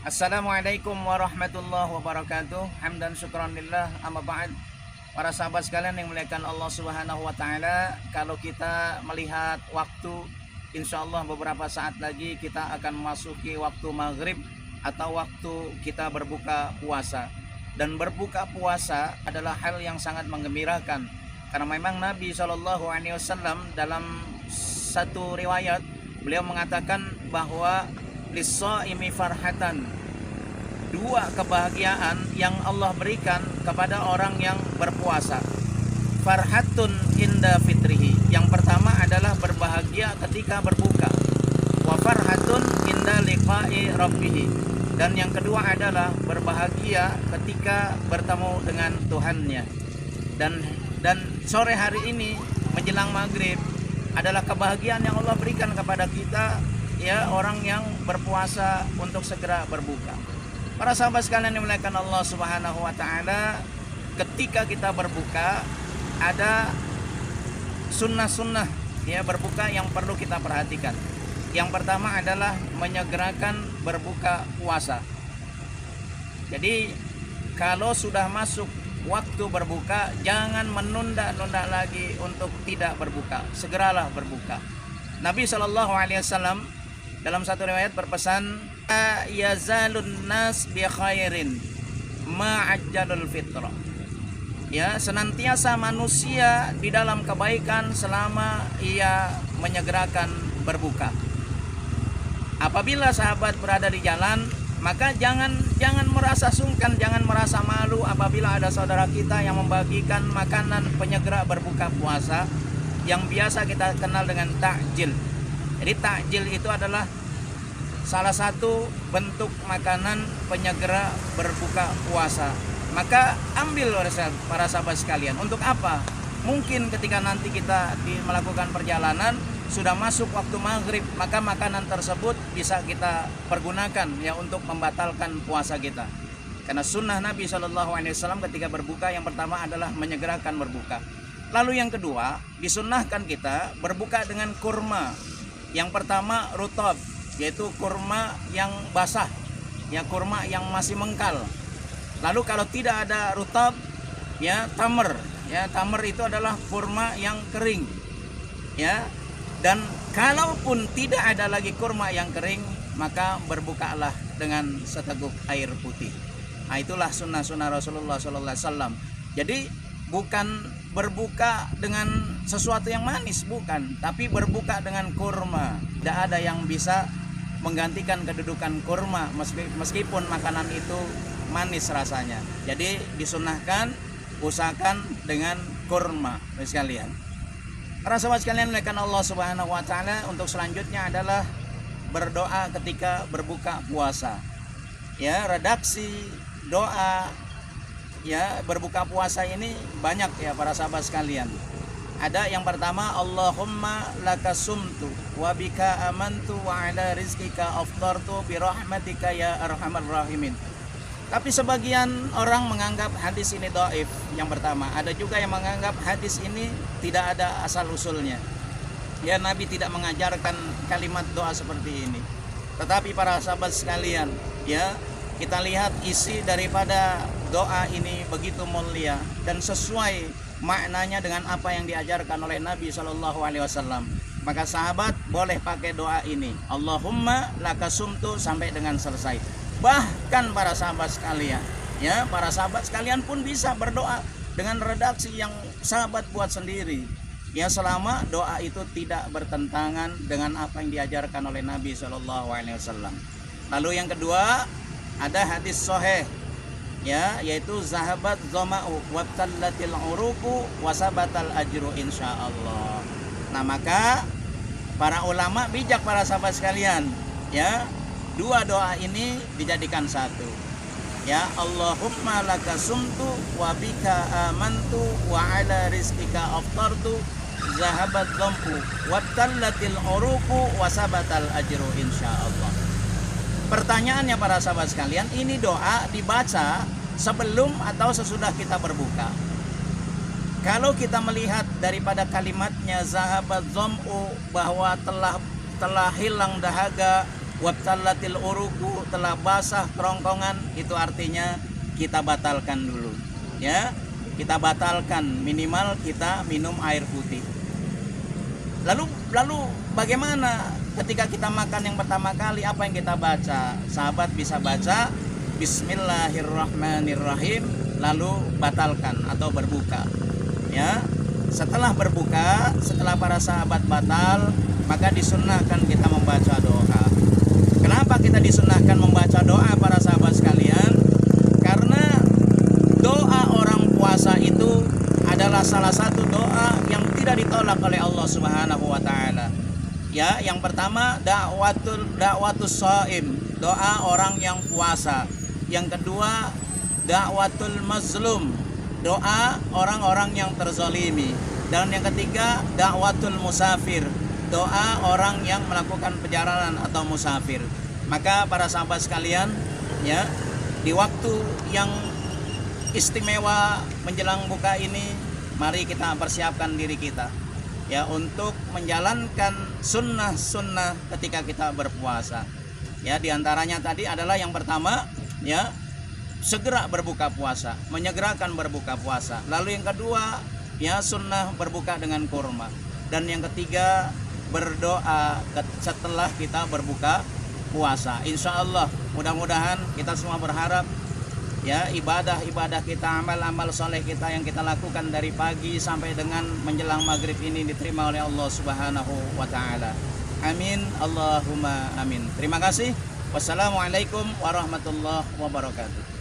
Assalamualaikum warahmatullahi wabarakatuh. Hamdan syukran lillah, amma ba'd. Para sahabat sekalian yang muliakan Allah Subhanahu wa taala, kalau kita melihat waktu, insyaallah beberapa saat lagi kita akan memasuki waktu maghrib atau waktu kita berbuka puasa. Dan berbuka puasa adalah hal yang sangat menggembirakan, karena memang Nabi SAW dalam satu riwayat beliau mengatakan bahwa lis-shaimi farhatan, dua kebahagiaan yang Allah berikan kepada orang yang berpuasa. Farhatun inda fitrihi, yang pertama adalah berbahagia ketika berbuka. Wa farhatun inda liqa'i rabbih, dan yang kedua adalah berbahagia ketika bertemu dengan Tuhannya. Dan sore hari ini menjelang maghrib adalah kebahagiaan yang Allah berikan kepada kita, ya, orang yang berpuasa untuk segera berbuka. Para sahabat sekalian yang dimuliakan Allah Subhanahu wa taala, ketika kita berbuka ada sunnah-sunnah, ya, berbuka yang perlu kita perhatikan. Yang pertama adalah menyegerakan berbuka puasa. Jadi kalau sudah masuk waktu berbuka, jangan menunda-nunda lagi untuk tidak berbuka. Segeralah berbuka. Nabi SAW dalam satu riwayat berpesan, yazalun nas bi khairin ma'ajjalul fitrah. Ya, senantiasa manusia di dalam kebaikan selama ia menyegerakan berbuka. Apabila sahabat berada di jalan, maka jangan merasa sungkan, jangan merasa malu apabila ada saudara kita yang membagikan makanan penyegera berbuka puasa yang biasa kita kenal dengan takjil. Jadi takjil itu adalah salah satu bentuk makanan penyegera berbuka puasa. Maka ambil oleh para sahabat sekalian. Untuk apa? Mungkin ketika nanti kita melakukan perjalanan sudah masuk waktu maghrib, maka makanan tersebut bisa kita pergunakan, ya, untuk membatalkan puasa kita. Karena sunnah Nabi SAW ketika berbuka yang pertama adalah menyegerakan berbuka. Lalu yang kedua, disunnahkan kita berbuka dengan kurma. Yang pertama rutab, yaitu kurma yang basah, ya, kurma yang masih mengkal. Lalu kalau tidak ada rutab, ya, tamar, ya, tamar itu adalah kurma yang kering, ya. Dan kalaupun tidak ada lagi kurma yang kering, maka berbukalah dengan seteguk air putih. Nah, itulah sunnah-sunnah Rasulullah SAW. Jadi bukan berbuka dengan sesuatu yang manis, bukan, tapi berbuka dengan kurma. Tidak ada yang bisa menggantikan kedudukan kurma meskipun makanan itu manis rasanya. Jadi disunnahkan usahakan dengan kurma, sekalian. Para sahabat sekalian melihat Allah Subhanahu wa taala, untuk selanjutnya adalah berdoa ketika berbuka puasa. Ya, redaksi doa, ya, berbuka puasa ini banyak, ya, para sahabat sekalian. Ada yang pertama, Allahumma laka sumtu wa bika amantu wa ala rizkika aftartu bi rahmatika ya arhamar rahimin. Tapi sebagian orang menganggap hadis ini dhaif, yang pertama. Ada juga yang menganggap hadis ini tidak ada asal usulnya. Ya, Nabi tidak mengajarkan kalimat doa seperti ini. Tetapi para sahabat sekalian, ya, kita lihat isi daripada doa ini begitu mulia dan sesuai maknanya dengan apa yang diajarkan oleh Nabi SAW. Maka sahabat boleh pakai doa ini, Allahumma laka sumtu, sampai dengan selesai. Bahkan para sahabat sekalian, ya, para sahabat sekalian pun bisa berdoa dengan redaksi yang sahabat buat sendiri, ya, selama doa itu tidak bertentangan dengan apa yang diajarkan oleh Nabi SAW. Lalu yang kedua, ada hadis sahih, ya, yaitu zahabat dhama'u wabtallatil uruqu wasabatal ajru insyaallah. Nah, maka para ulama bijak, para sahabat sekalian, ya, dua doa ini dijadikan satu, ya, Allahumma laka sumtu wa bika amantu wa ala rizkika aftartu zahabat dham'u wabtallatil uruqu wasabatal ajru insyaallah. Pertanyaannya para sahabat sekalian, ini doa dibaca sebelum atau sesudah kita berbuka? Kalau kita melihat daripada kalimatnya zahabat dham'u, bahwa telah hilang dahaga wabtallatil uruku, telah basah kerongkongan, itu artinya kita batalkan dulu. Ya, kita batalkan, minimal kita minum air putih. Lalu bagaimana ketika kita makan yang pertama kali, apa yang kita baca? Sahabat bisa baca Bismillahirrahmanirrahim, lalu batalkan atau berbuka. Ya, setelah berbuka, setelah para sahabat batal, maka disunnahkan kita membaca doa. Kenapa kita disunnahkan membaca doa para sahabat sekalian? Karena doa orang puasa itu adalah salah satu doa yang tidak ditolak oleh Allah Subhanahu wa taala. Ya, yang pertama da'watus shaim, doa orang yang puasa. Yang kedua da'watul mazlum, doa orang-orang yang terzalimi. Dan yang ketiga da'watul musafir, doa orang yang melakukan perjalanan atau musafir. Maka para sahabat sekalian, ya, di waktu yang istimewa menjelang buka ini, mari kita persiapkan diri kita, ya, untuk menjalankan sunnah-sunnah ketika kita berpuasa. Ya, diantaranya tadi adalah yang pertama, ya, segera berbuka puasa, menyegerakan berbuka puasa. Lalu yang kedua, ya, sunnah berbuka dengan kurma. Dan yang ketiga, berdoa setelah kita berbuka puasa. Insya Allah, mudah-mudahan kita semua berharap, ya, ibadah-ibadah kita, amal-amal soleh kita yang kita lakukan dari pagi sampai dengan menjelang maghrib ini diterima oleh Allah Subhanahu wa ta'ala. Amin, Allahumma amin. Terima kasih. Wassalamualaikum warahmatullahi wabarakatuh.